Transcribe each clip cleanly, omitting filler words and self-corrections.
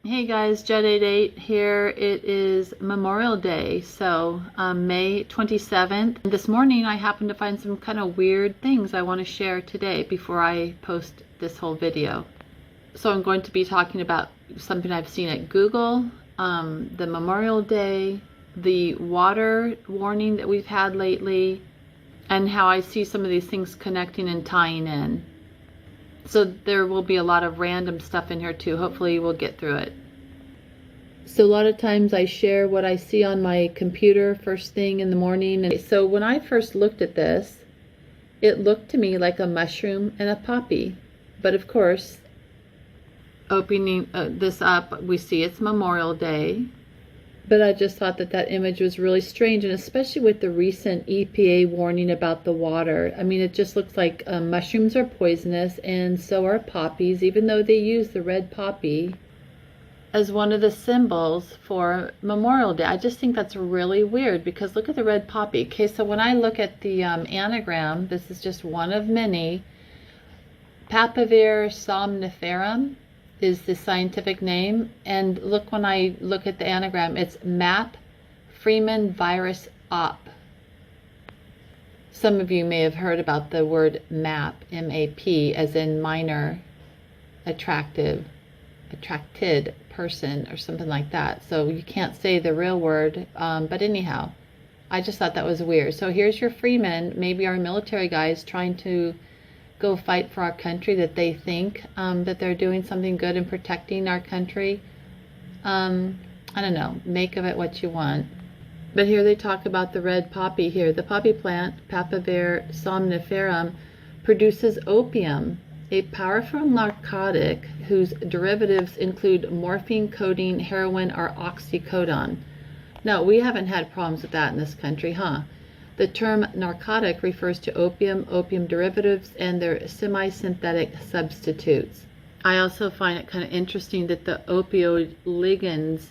Hey guys, Jet88 here. It is Memorial Day, so May 27th. This morning I happened to find some kind of weird things I want to share today before I post this whole video. So I'm going to be talking about something I've seen at Google, the Memorial Day, the water warning that we've had lately, and how I see some of these things connecting and tying in. So there will be a lot of random stuff in here too. Hopefully we'll get through it. So a lot of times I share what I see on my computer first thing in the morning. And so when I first looked at this, it looked to me like a mushroom and a poppy. But of course, opening this up, we see it's Memorial Day. But I just thought that that image was really strange, and especially with the recent EPA warning about the water. I mean, it just looks like mushrooms are poisonous, and so are poppies, even though they use the red poppy as one of the symbols for Memorial Day. I just think that's really weird, because look at the red poppy. Okay, so when I look at the anagram, this is just one of many. Papaver somniferum is the scientific name, and look, when I look at the anagram, it's MAP Freeman virus op. Some of you may have heard about the word MAP, M-A-P, as in minor attracted person or something like that. So you can't say the real word, but anyhow, I just thought that was weird. So here's your freemen, maybe our military guys trying to go fight for our country, that they think that they're doing something good and protecting our country. I don't know, make of it what you want. But here they talk about the red poppy here. The poppy plant, Papaver somniferum, produces opium, a powerful narcotic whose derivatives include morphine, codeine, heroin, or oxycodone. No, we haven't had problems with that in this country, huh? The term narcotic refers to opium, opium derivatives, and their semi-synthetic substitutes. I also find it kind of interesting that the opioid ligands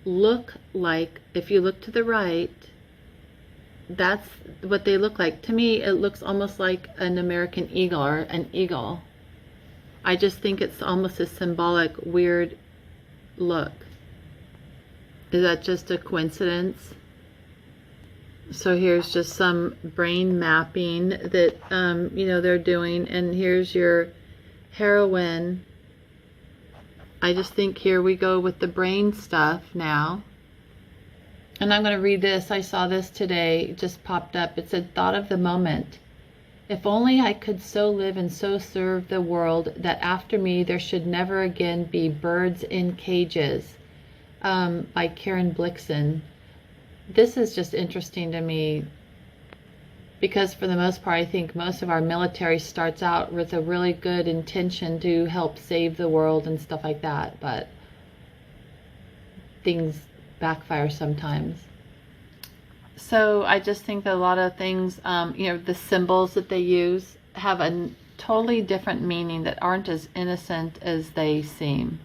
look like, if you look to the right, that's what they look like. To me, it looks almost like an American eagle or an eagle. I just think it's almost a symbolic, weird look. Is that just a coincidence? So here's just some brain mapping that, they're doing. And here's your heroin. I just think here we go with the brain stuff now. And I'm going to read this. I saw this today. It just popped up. It said, "Thought of the moment. If only I could so live and so serve the world that after me there should never again be birds in cages." By Karen Blixen. This is just interesting to me, because for the most part I think most of our military starts out with a really good intention to help save the world and stuff like that, but things backfire sometimes. So I just think that a lot of things, the symbols that they use have a totally different meaning that aren't as innocent as they seem.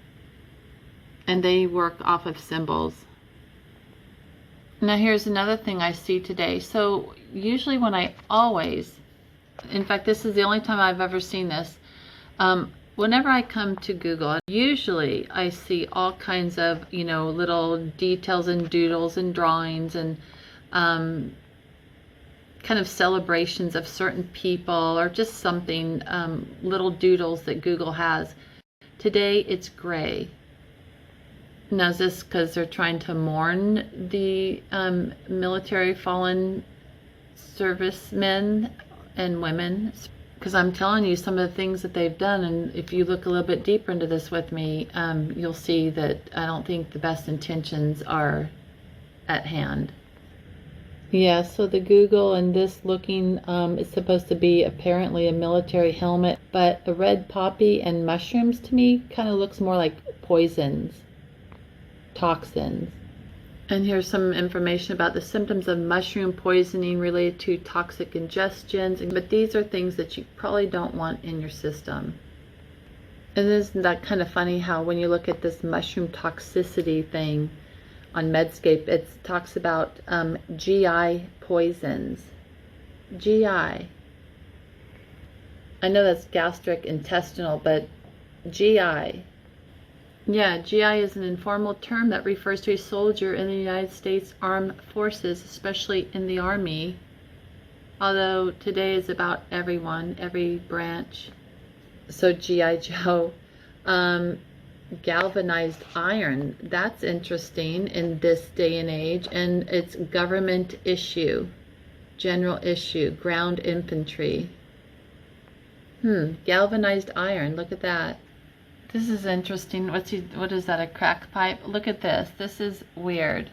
And they work off of symbols. Now here's another thing I see today. So usually when in fact this is the only time I've ever seen this, whenever I come to Google, usually I see all kinds of, little details and doodles and drawings and kind of celebrations of certain people, or just something, little doodles that Google has. Today it's gray. Now, is this because they're trying to mourn the military fallen servicemen and women? Because I'm telling you some of the things that they've done, and if you look a little bit deeper into this with me, you'll see that I don't think the best intentions are at hand. Yeah, so the Google and this looking is supposed to be apparently a military helmet, but the red poppy and mushrooms to me kind of looks more like poisons. Toxins. And here's some information about the symptoms of mushroom poisoning related to toxic ingestions. But these are things that you probably don't want in your system. And isn't that kind of funny how when you look at this mushroom toxicity thing on Medscape, it talks about GI poisons. GI. I know that's gastric intestinal, but GI. Yeah, GI is an informal term that refers to a soldier in the United States Armed Forces, especially in the Army. Although today is about everyone, every branch. So GI Joe. Um, Galvanized iron, that's interesting in this day and age, and it's government issue, general issue, ground infantry. Galvanized iron, look at that. This is interesting. What is that, a crack pipe? Look at this. This is weird.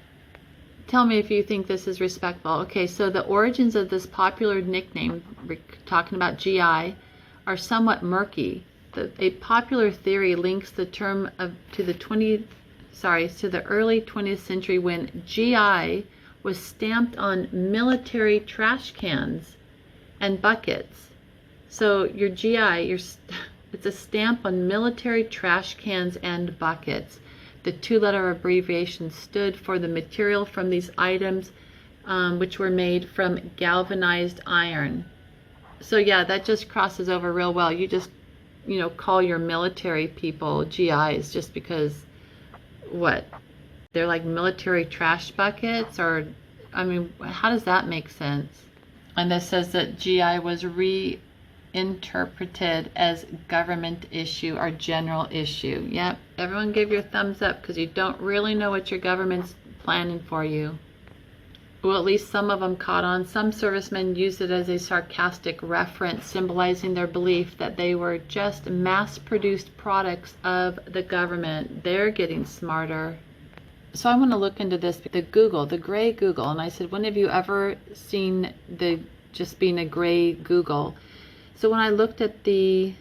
Tell me if you think this is respectful. Okay, so the origins of this popular nickname, we're talking about GI, are somewhat murky. A popular theory links the term to the early 20th century when GI was stamped on military trash cans and buckets. So your GI, it's a stamp on military trash cans and buckets. The two-letter abbreviation stood for the material from these items, which were made from galvanized iron. So yeah, that just crosses over real well. You just, call your military people GIs just because, what? They're like military trash buckets? Or, I mean, how does that make sense? And this says that GI was reinterpreted as government issue or general issue. Yep, everyone give your thumbs up because you don't really know what your government's planning for you. Well, at least some of them caught on. Some servicemen used it as a sarcastic reference, symbolizing their belief that they were just mass-produced products of the government. They're getting smarter. So I want to look into this, the gray Google. And I said, when have you ever seen just being a gray Google? So when I looked at the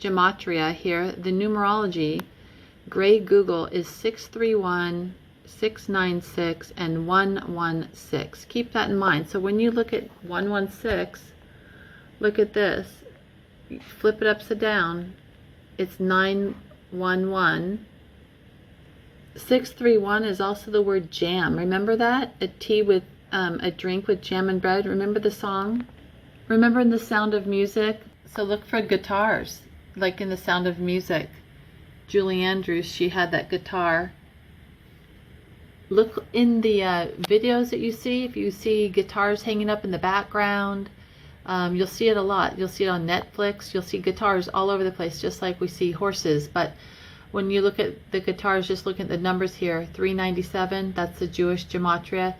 gematria here, the numerology, gray Google is 631, 696, and 116. Keep that in mind. So when you look at 116, look at this. You flip it upside down. It's 911. 631 is also the word jam. Remember that? A drink with jam and bread. Remember the song? Remember in The Sound of Music? So look for guitars, like in The Sound of Music. Julie Andrews, she had that guitar. Look in the videos that you see. If you see guitars hanging up in the background, you'll see it a lot. You'll see it on Netflix. You'll see guitars all over the place, just like we see horses. But when you look at the guitars, just look at the numbers here. 397, that's the Jewish gematria.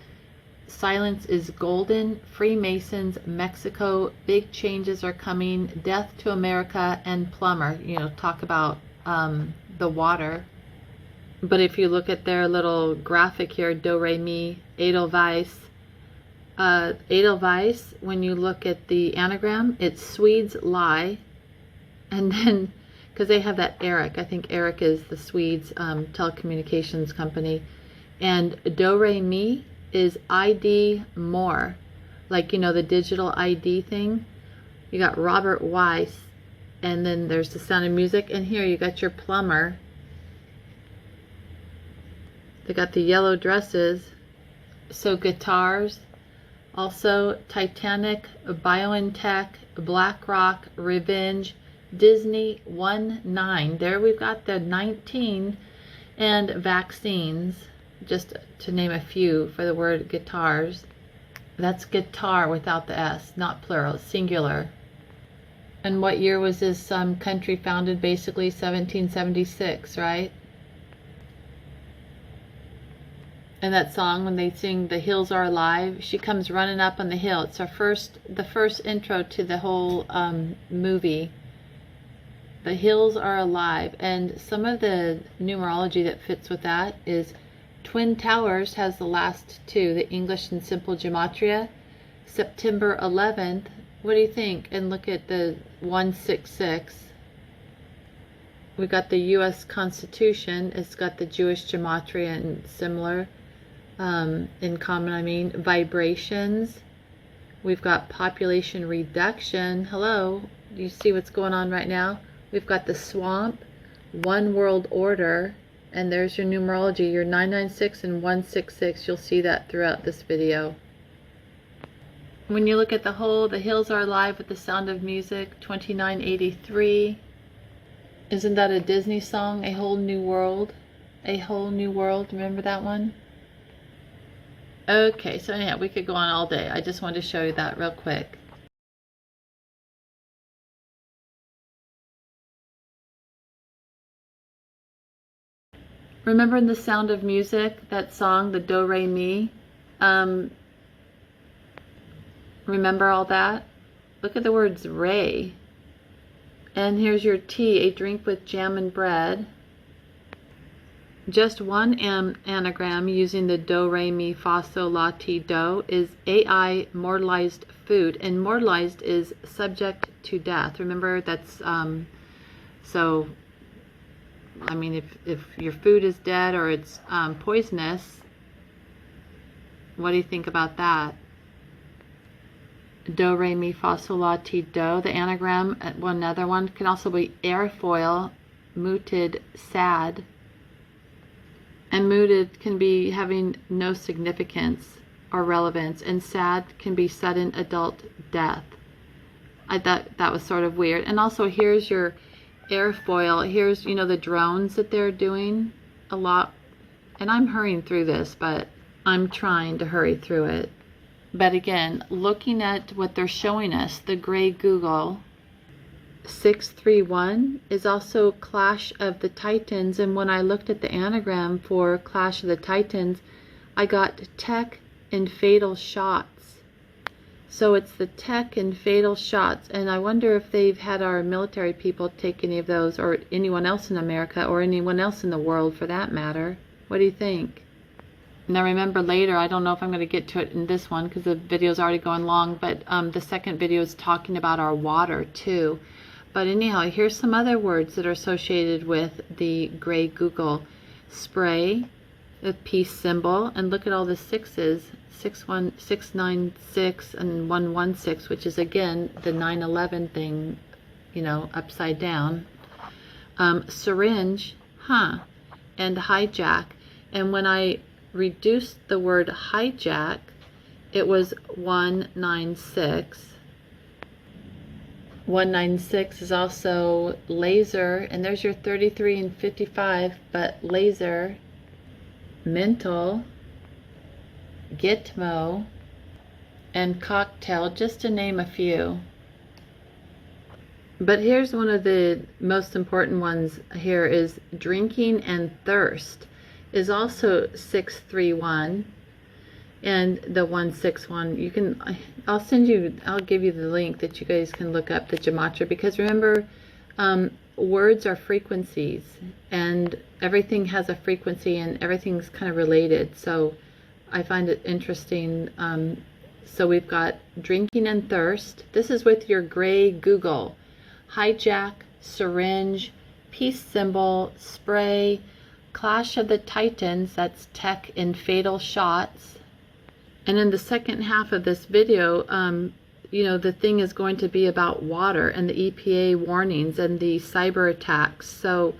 Silence is golden. Freemasons, Mexico, big changes are coming. Death to America, and plumber. Talk about the water. But if you look at their little graphic here, do, re, mi, Edelweiss. Edelweiss, when you look at the anagram, it's Swedes lie. And then, because they have that Eric, I think Eric is the Swedes telecommunications company. And do, re, mi is ID more. Like, the digital ID thing. You got Robert Weiss. And then there's The Sound of Music. And here you got your plumber. They got the yellow dresses. So guitars. Also Titanic, BioNTech, BlackRock, Revenge, Disney, 19. There we've got the 19. And vaccines. Just to name a few for the word guitars. That's guitar without the S, not plural, singular. And what year was this country founded? Basically 1776, right? And that song, when they sing "The Hills Are Alive," she comes running up on the hill. It's the first intro to the whole movie. The hills are alive. And some of the numerology that fits with that is Twin Towers has the last two, the English and simple gematria. September 11th. What do you think? And look at the 166. We got the U.S. Constitution. It's got the Jewish gematria and similar. In common, vibrations. We've got population reduction. Hello, do you see what's going on right now? We've got the swamp, one world order, and there's your numerology, your 996 and 166. You'll see that throughout this video. When you look at the hills are alive with The Sound of Music, 2983. Isn't that a Disney song? A Whole New World? A Whole New World. Remember that one? Okay, so yeah, we could go on all day. I just wanted to show you that real quick. Remember in The Sound of Music, that song, the Do Re Mi? Um, remember all that? Look at the words Re. And here's your tea, a drink with jam and bread. Just one anagram using the do, re, mi, fa, sol, la, ti, do is AI mortalized food. And mortalized is subject to death. Remember, that's, so, I mean, if your food is dead or it's poisonous, what do you think about that? Do, re, mi, fa, sol, la, ti, do. The anagram, another one, can also be airfoil, mooted, sad. And mooted can be having no significance or relevance, and sad can be sudden adult death. I thought that was sort of weird. And also here's your airfoil. Here's, you know, the drones that they're doing a lot. And I'm hurrying through this, but I'm trying to hurry through it. But again, looking at what they're showing us, the gray Google 631 is also Clash of the Titans, and when I looked at the anagram for Clash of the Titans, I got tech and fatal shots. So it's the tech and fatal shots, and I wonder if they've had our military people take any of those, or anyone else in America, or anyone else in the world for that matter. What do you think? Now remember later, I don't know if I'm going to get to it in this one because the video's already going long, but the second video is talking about our water too. But anyhow, here's some other words that are associated with the gray Google. Spray, the peace symbol, and look at all the sixes, 696 and 116, which is again the 9/11 thing, you know, upside down. Syringe, and hijack. And when I reduced the word hijack, it was 196. 196 is also laser, and there's your 33 and 55, but laser, mental, gitmo, and cocktail, just to name a few. But here's one of the most important ones here is drinking and thirst is also 631, and the 161. You can, I'll give you the link that you guys can look up the gematria, because remember, words are frequencies, and everything has a frequency, and everything's kind of related. So I find it interesting. So we've got drinking and thirst. This is with your gray Google. Hijack, syringe, peace symbol, spray, Clash of the Titans, that's tech and fatal shots. And in the second half of this video, you know, the thing is going to be about water and the EPA warnings and the cyber attacks. So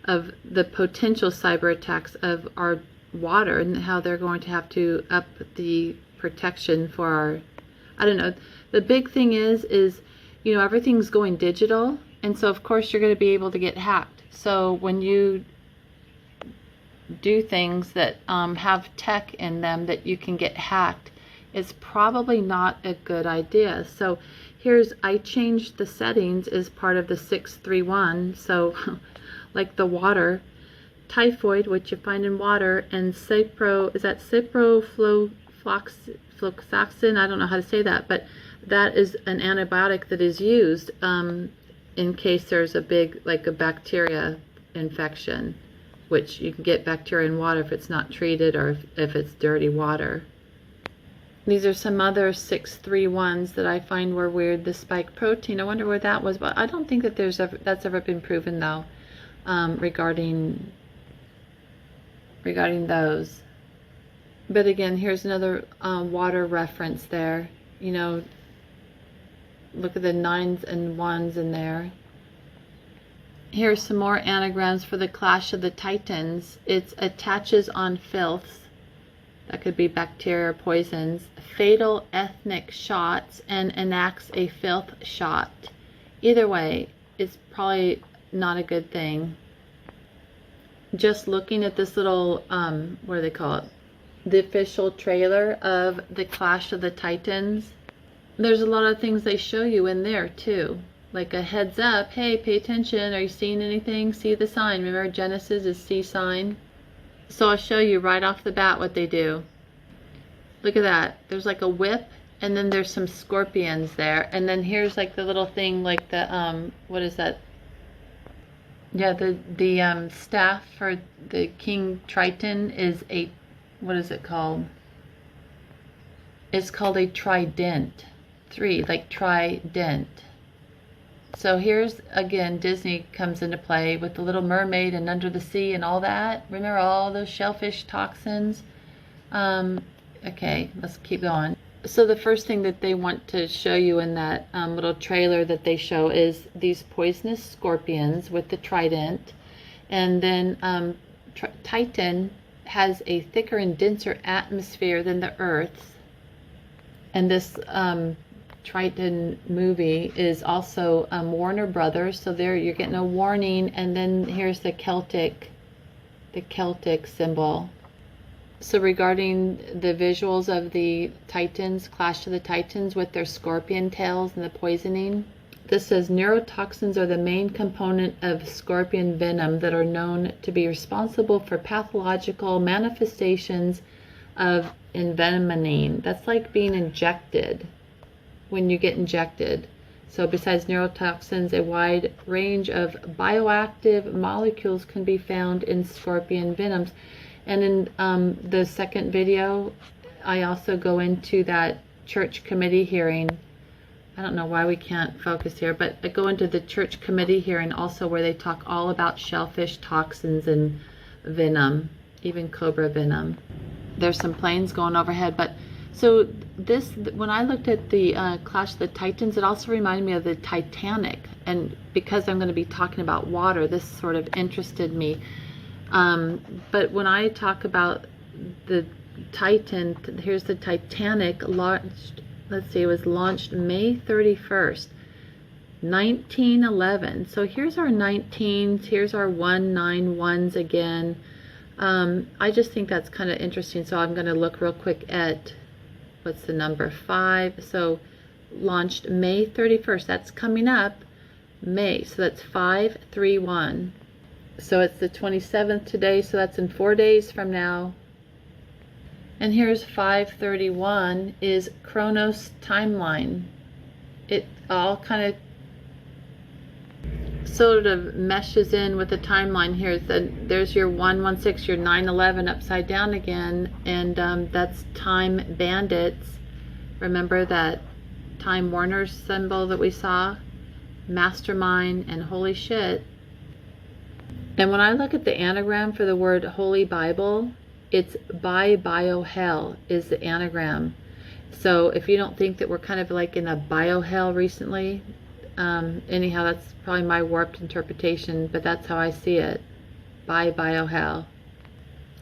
of the potential cyber attacks of our water and how they're going to have to up the protection for our, I don't know. The big thing is, you know, everything's going digital. And so of course you're going to be able to get hacked. So when you do things that have tech in them that you can get hacked, it's probably not a good idea. So here's, I changed the settings as part of the 631. So like the water, typhoid, which you find in water, and ciprofloxacin, I don't know how to say that, but that is an antibiotic that is used in case there's a big, like a bacteria infection, which you can get bacteria in water if it's not treated, or if it's dirty water. These are some other 631s that I find were weird. The spike protein, I wonder where that was, but I don't think that that's ever been proven though, regarding those. But again, here's another water reference there. You know, look at the 9s and 1s in there. Here's some more anagrams for the Clash of the Titans. It's attaches on filths. That could be bacteria or poisons. Fatal ethnic shots, and enacts a filth shot. Either way, it's probably not a good thing. Just looking at this little, what do they call it? The official trailer of the Clash of the Titans. There's a lot of things they show you in there too. Like a heads up, hey, pay attention, are you seeing anything? See the sign. Remember Genesis is see sign? So I'll show you right off the bat what they do. Look at that. There's like a whip, and then there's some scorpions there. And then here's like the little thing, like the, what is that? Yeah, the staff for the King Triton is a, what is it called? It's called a trident. 3, like trident. So here's, again, Disney comes into play with the Little Mermaid and Under the Sea and all that. Remember all those shellfish toxins? Okay, let's keep going. So the first thing that they want to show you in that little trailer that they show is these poisonous scorpions with the trident. And then Titan has a thicker and denser atmosphere than the Earth's. And this Triton movie is also Warner Brothers, so there you're getting a warning. And then here's the Celtic symbol. So regarding the visuals of the Titans, Clash of the Titans with their scorpion tails and the poisoning, this says neurotoxins are the main component of scorpion venom that are known to be responsible for pathological manifestations of envenoming. That's like being injected, when you get injected. So besides neurotoxins, a wide range of bioactive molecules can be found in scorpion venoms. And in the second video, I also go into that church committee hearing. I don't know why we can't focus here, but I go into the church committee hearing also, where they talk all about shellfish toxins and venom, even cobra venom. There's some planes going overhead, but so this, when I looked at the Clash of the Titans, it also reminded me of the Titanic. And because I'm going to be talking about water, this sort of interested me. But when I talk about the Titan, here's the Titanic launched, let's see, it was launched May 31st, 1911. So here's our 19s, here's our 191s again. I just think that's kind of interesting. So I'm going to look real quick at, what's the number, 5. So launched May 31st, that's coming up May, so that's 531. So it's the 27th today, so that's in 4 days from now. And here's 531 is Chronos timeline. It all kind of sort of meshes in with the timeline here. There's your 116, your 911 upside down again, and that's Time Bandits. Remember that Time Warner symbol that we saw? Mastermind and holy shit. And when I look at the anagram for the word Holy Bible, it's bio hell is the anagram. So if you don't think that we're kind of like in a bio hell recently, anyhow, that's probably my warped interpretation, but that's how I see it. Bio hell.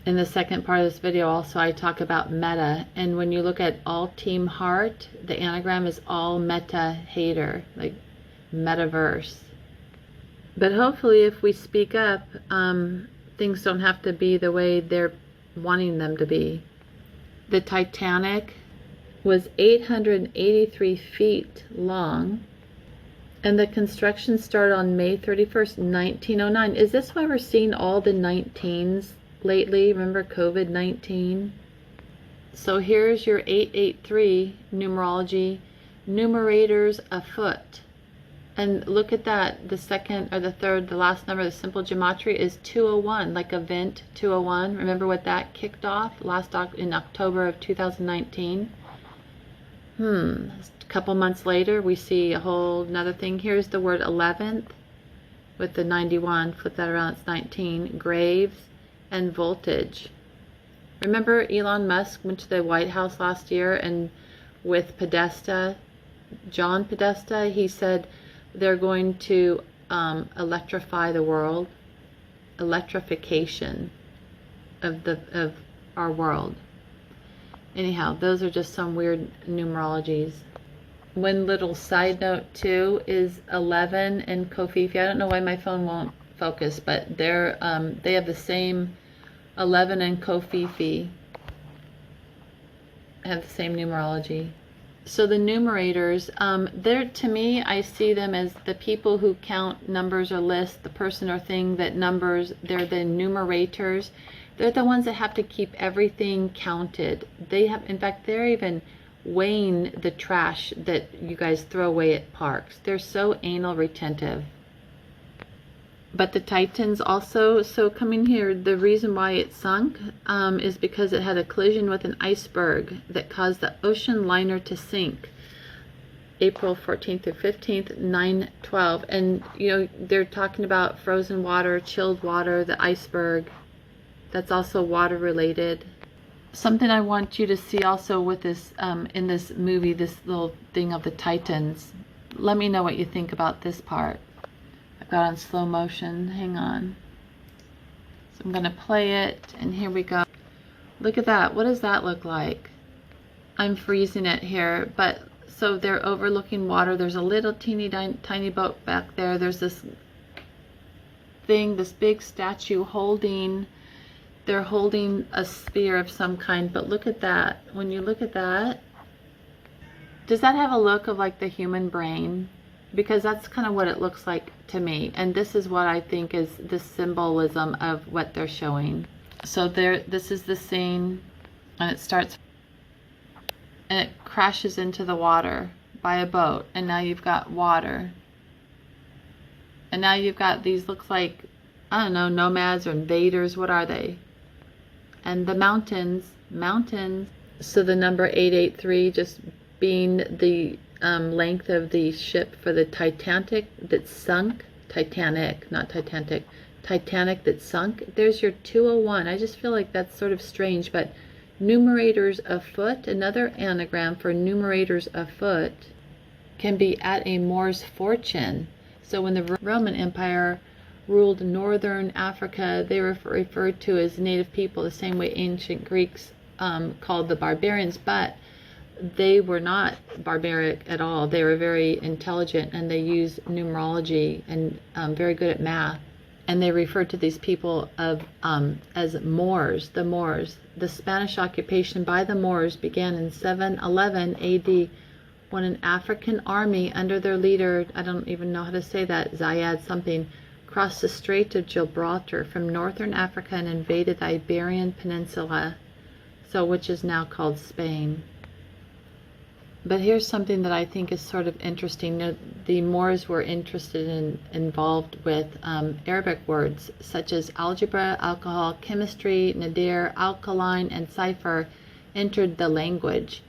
In the second part of this video also, I talk about meta, and when you look at all team heart, the anagram is all meta hater, like metaverse. But hopefully if we speak up, things don't have to be the way they're wanting them to be. The Titanic was 883 feet long, and the construction started on May 31st, 1909. Is this why we're seeing all the 19s lately? Remember COVID-19? So here's your 883 numerology, numerators afoot. And look at that, the second or the third, the last number, the simple gematria is 201, like event 201. Remember what that kicked off in October of 2019? A couple months later, we see a whole another thing. Here's the word 11th with the 91, flip that around, it's 19, graves and voltage. Remember Elon Musk went to the White House last year, and with Podesta, John Podesta, he said, they're going to electrify the world, electrification of our world. Anyhow, those are just some weird numerologies. One little side note too is 11 and Kofifi. I don't know why my phone won't focus, but they have the same 11 and Kofifi have the same numerology. So the numerators, they're, to me, I see them as the people who count numbers or lists, the person or thing that numbers. They're the numerators. They're the ones that have to keep everything counted. They have, in fact, they're even weighing the trash that you guys throw away at parks. They're so anal retentive. But the Titans also, so coming here, the reason why it sunk is because it had a collision with an iceberg that caused the ocean liner to sink. April 14th through 15th, 9/12. And, you know, they're talking about frozen water, chilled water, the iceberg. That's also water related. Something I want you to see also with this, in this movie, this little thing of the Titans. Let me know what you think about this part. I've got on slow motion. Hang on. So I'm going to play it, and here we go. Look at that. What does that look like? I'm freezing it here, but so they're overlooking water. There's a little teeny tiny boat back there. There's this thing, this big statue holding, they're holding a sphere of some kind, but look at that. When you look at that, does that have a look of like the human brain? Because that's kind of what it looks like to me. And this is what I think is the symbolism of what they're showing. So this is the scene, and it starts, and it crashes into the water by a boat. And now you've got water. And now you've got these, looks like, I don't know, nomads or invaders. What are they? And the mountains. So the number 883 just being the length of the ship for the Titanic that sunk. Titanic, not Titanic. Titanic that sunk. There's your 201. I just feel like that's sort of strange, but numerators afoot, another anagram for numerators afoot, can be at a Moor's fortune. So when the Roman Empire ruled northern Africa, they were referred to as native people, the same way ancient Greeks called the barbarians, but they were not barbaric at all. They were very intelligent, and they used numerology and very good at math. And they referred to these people as Moors, the Moors. The Spanish occupation by the Moors began in 711 AD when an African army under their leader, I don't even know how to say that, Zayed something, crossed the Strait of Gibraltar from northern Africa and invaded the Iberian Peninsula, so which is now called Spain. But here's something that I think is sort of interesting. The Moors were involved with Arabic words such as algebra, alcohol, chemistry, nadir, alkaline, and cipher entered the language.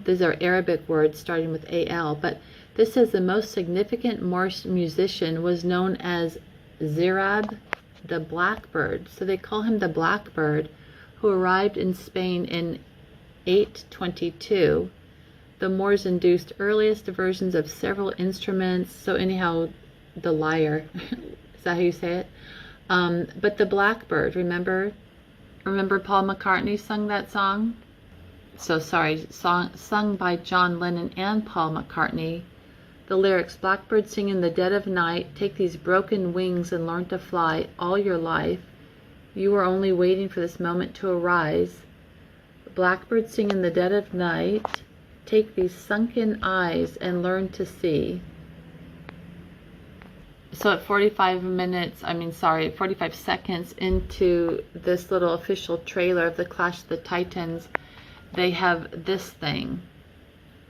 These are Arabic words starting with AL, but this says the most significant Moorish musician was known as Zirab the Blackbird. So they call him the Blackbird, who arrived in Spain in 822. The Moors induced earliest versions of several instruments. So anyhow, the lyre, is that how you say it? But the Blackbird, remember Paul McCartney sung that song? So sorry, sung by John Lennon and Paul McCartney. The lyrics, blackbird sing in the dead of night, take these broken wings and learn to fly all your life. You are only waiting for this moment to arise. Blackbird sing in the dead of night, take these sunken eyes and learn to see. So at 45 seconds into this little official trailer of the Clash of the Titans, they have this thing.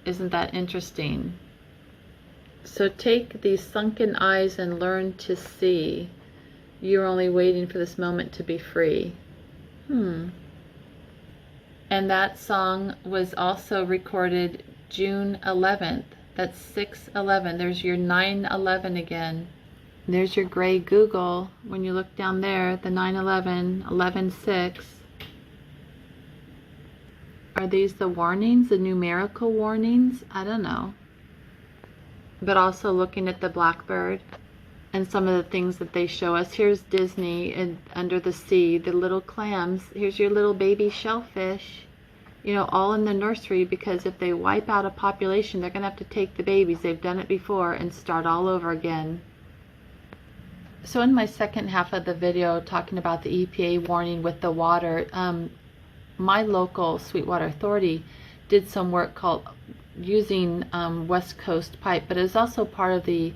Isn't that interesting? So take these sunken eyes and learn to see. You're only waiting for this moment to be free. And that song was also recorded June 11th. That's 6/11. There's your 9/11 again. There's your gray Google. When you look down there, the 9/11, 11/6. Are these the warnings, the numerical warnings? I don't know. But also looking at the Blackbird and some of the things that they show us. Here's Disney and under the sea, the little clams. Here's your little baby shellfish. you know, all in the nursery, because if they wipe out a population, they're going to have to take the babies. They've done it before and start all over again. So in my second half of the video, talking about the EPA warning with the water, my local Sweetwater Authority did some work called using West Coast pipe, but it was also part of the,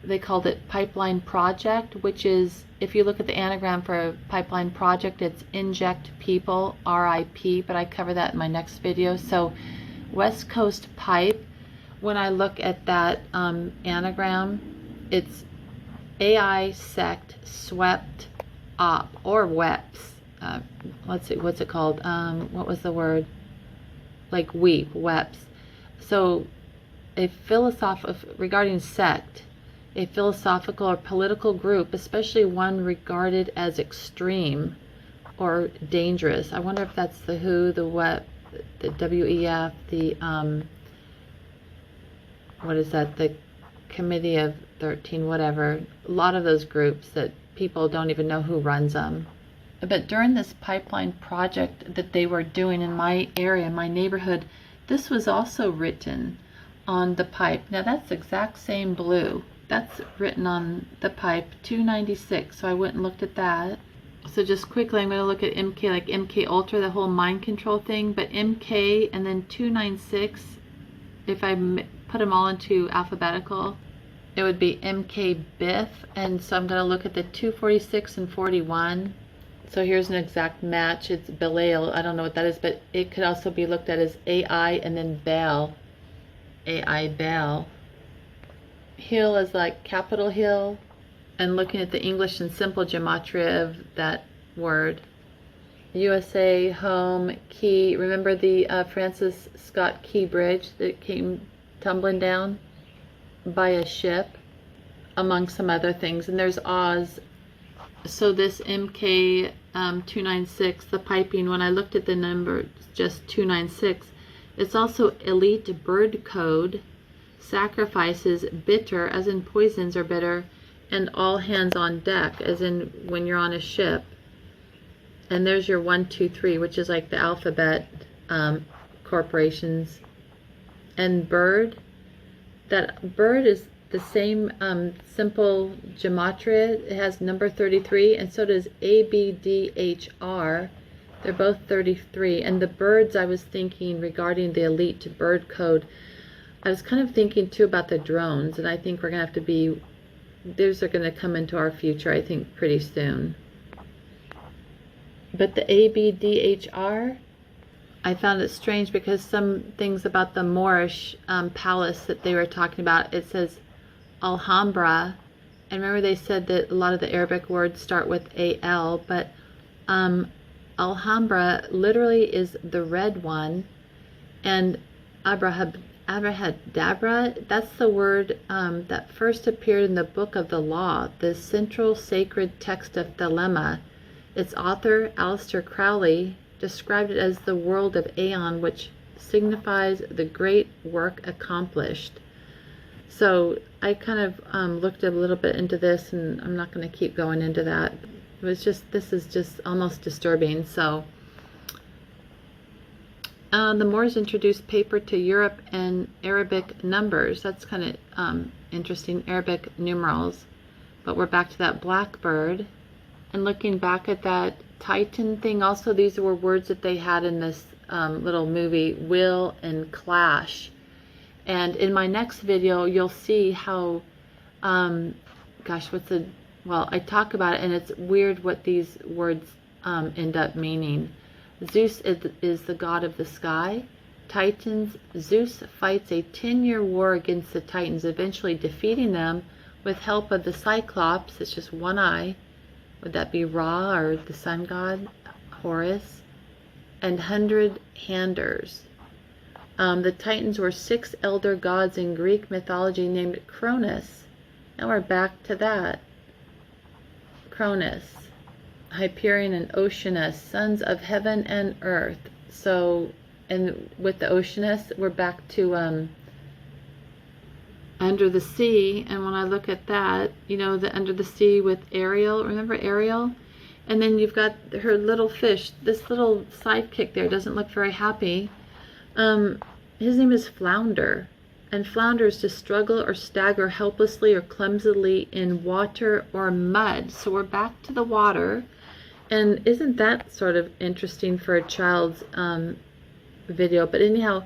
they called it Pipeline Project, which is, if you look at the anagram for a pipeline project, it's inject people, RIP, but I cover that in my next video. So West Coast pipe, when I look at that anagram, it's AI sect swept op, or WEPs. Let's see, what's it called? What was the word? Like weep, WEPs. So a regarding sect, a philosophical or political group, especially one regarded as extreme or dangerous. I wonder if that's the WHO, the WEP, the WEF, the what is that? The Committee of 13, whatever. A lot of those groups that people don't even know who runs them. But during this pipeline project that they were doing in my area, my neighborhood, this was also written on the pipe. Now that's the exact same blue. That's written on the pipe, 296. So I went and looked at that. So just quickly, I'm going to look at MK, like MK Ultra, the whole mind control thing. But MK and then 296, if I put them all into alphabetical, it would be MK Biff. And so I'm going to look at the 246 and 41. So here's an exact match. It's Belial. I don't know what that is, but it could also be looked at as AI and then Baal. AI Baal. Hill is like capital Hill. And looking at the English and simple gematria of that word. USA, home, Key. Remember the Francis Scott Key Bridge that came tumbling down by a ship, among some other things. And there's Oz. So this MK 296, the piping, when I looked at the number, just 296, it's also elite bird code, sacrifices, bitter, as in poisons are bitter, and all hands on deck, as in when you're on a ship. And there's your 1, 2, 3, which is like the alphabet corporations. And bird, that bird is the same simple gematria. It has number 33, and so does ABDHR. They're both 33. And the birds, I was thinking regarding the elite bird code, I was kind of thinking too about the drones, and I think we're going to have to be, those are going to come into our future, I think, pretty soon. But the ABDHR, I found it strange because some things about the Moorish palace that they were talking about, it says Alhambra, and remember they said that a lot of the Arabic words start with AL, but Alhambra literally is the red one, and Abrahadabra, that's the word that first appeared in the Book of the Law, the central sacred text of Thelema. Its author, Aleister Crowley, described it as the world of Aeon, which signifies the great work accomplished. So I kind of looked a little bit into this, and I'm not going to keep going into that. It was just, this is just almost disturbing. So the Moors introduced paper to Europe and Arabic numbers. That's kind of interesting, Arabic numerals. But we're back to that blackbird. And looking back at that Titan thing, also these were words that they had in this little movie, will and clash. And in my next video, you'll see how, gosh, well, I talk about it, and it's weird what these words end up meaning. Zeus is the god of the sky. Titans, Zeus fights a 10-year war against the Titans, eventually defeating them with help of the Cyclops. It's just one eye. Would that be Ra, or the sun god, Horus? And 100 handers. The Titans were 6 elder gods in Greek mythology named Cronus. Now we're back to that. Cronus, Hyperion and Oceanus, sons of heaven and earth. So, and with the Oceanus, we're back to under the sea. And when I look at that, you know, the under the sea with Ariel, remember Ariel? And then you've got her little fish. This little sidekick there doesn't look very happy. His name is Flounder. And flounder is to struggle or stagger helplessly or clumsily in water or mud. So we're back to the water. And isn't that sort of interesting for a child's video? But anyhow,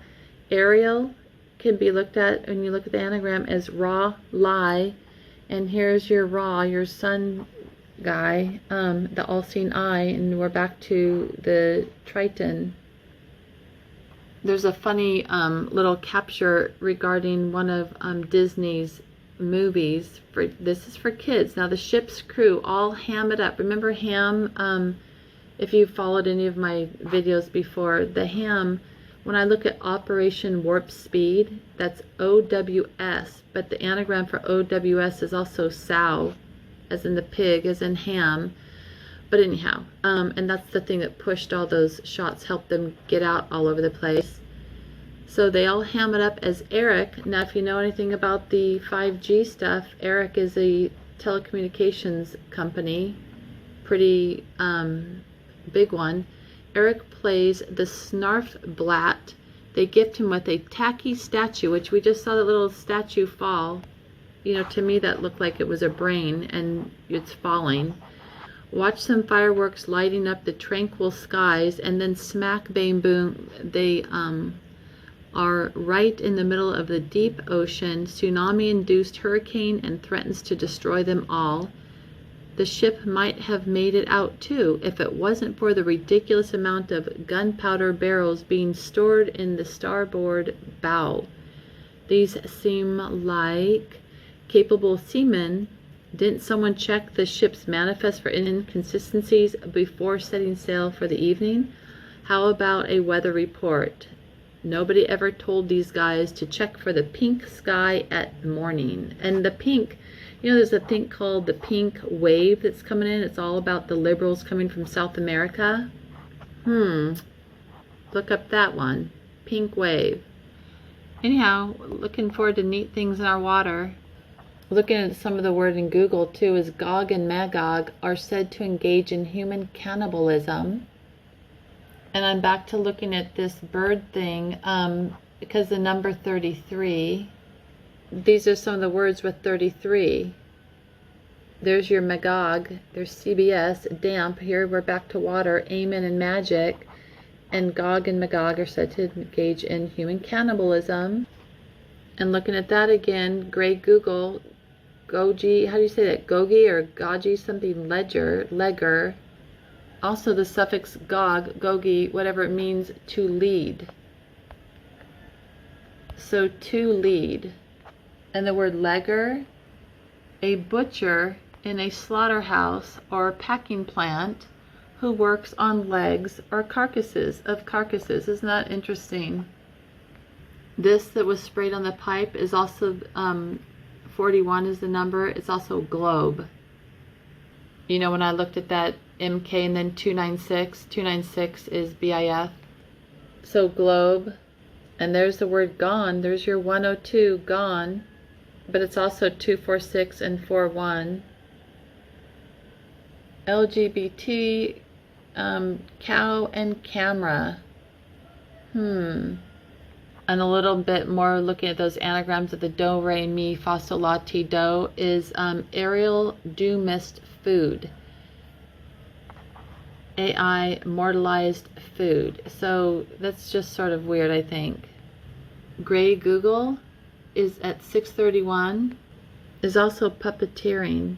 Ariel can be looked at when you look at the anagram as Ra, lie. And here's your Ra, your sun guy, the all-seeing eye. And we're back to the Triton. There's a funny little capture regarding one of Disney's movies. This is for kids. Now the ship's crew all ham it up. Remember ham? If you followed any of my videos before, the ham, when I look at Operation Warp Speed, that's OWS, but the anagram for OWS is also sow, as in the pig, as in ham. But anyhow, and that's the thing that pushed all those shots, helped them get out all over the place. So they all ham it up as Eric. Now, if you know anything about the 5G stuff, Eric is a telecommunications company, pretty big one. Eric plays the Snarfblatt. They gift him with a tacky statue, which we just saw the little statue fall. You know, to me that looked like it was a brain and it's falling. Watch some fireworks lighting up the tranquil skies, and then smack bang boom, they are right in the middle of the deep ocean, tsunami-induced hurricane, and threatens to destroy them all. The ship might have made it out too if it wasn't for the ridiculous amount of gunpowder barrels being stored in the starboard bow. These seem like capable seamen. Didn't someone check the ship's manifest for inconsistencies before setting sail for the evening? How about a weather report? Nobody ever told these guys to check for the pink sky at morning. And the pink, you know, there's a thing called the pink wave that's coming in. It's all about the liberals coming from South America. Look up that one. Pink wave. Anyhow, looking forward to neat things in our water. Looking at some of the word in Google too, is Gog and Magog are said to engage in human cannibalism. And I'm back to looking at this bird thing because the number 33, these are some of the words with 33. There's your Magog, there's CBS, damp, here we're back to water, amen and magic. And Gog and Magog are said to engage in human cannibalism. And looking at that again, Gray Google, Goji, how do you say that? Gogi or Goji, something legger. Also the suffix Gog, Gogi, whatever it means, to lead. So to lead. And the word legger, a butcher in a slaughterhouse or packing plant who works on legs or carcasses of carcasses. Isn't that interesting? This that was sprayed on the pipe is also 41 is the number. It's also globe. You know, when I looked at that MK and then 296 is BIF. So globe. And there's the word gone. There's your 102, gone. But it's also 246 and 41. LGBT, cow and camera. And a little bit more looking at those anagrams of the do, re, mi, fa, sol, la, ti, do is Ariel dew mist food. AI mortalized food. So that's just sort of weird, I think. Gray Google is at 631, is also puppeteering.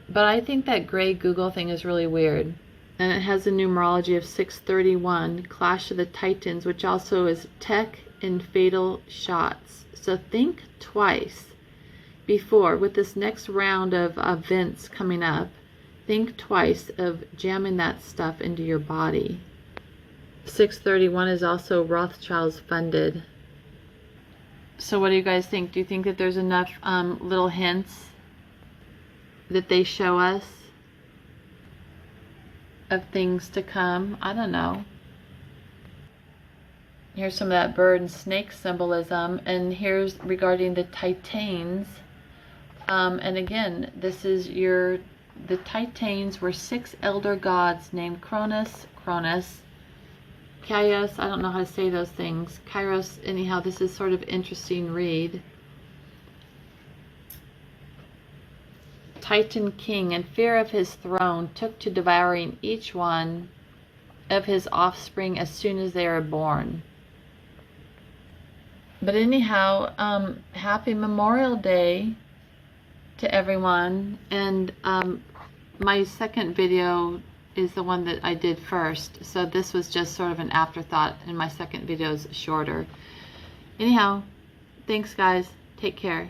But I think that Gray Google thing is really weird. And it has a numerology of 631, Clash of the Titans, which also is tech and fatal shots. So think twice before, with this next round of events coming up, think twice of jamming that stuff into your body. 631 is also Rothschild's funded. So what do you guys think? Do you think that there's enough little hints that they show us of things to come? I don't know. Here's some of that bird and snake symbolism, and here's regarding the Titans. And again, this is your the Titans were 6 elder gods named Cronus, Kairos, I don't know how to say those things. Kairos, anyhow, this is sort of interesting read. Titan king, in fear of his throne, took to devouring each one of his offspring as soon as they are born. But anyhow, happy Memorial Day to everyone. And my second video is the one that I did first. So this was just sort of an afterthought, and my second video is shorter. Anyhow, thanks guys. Take care.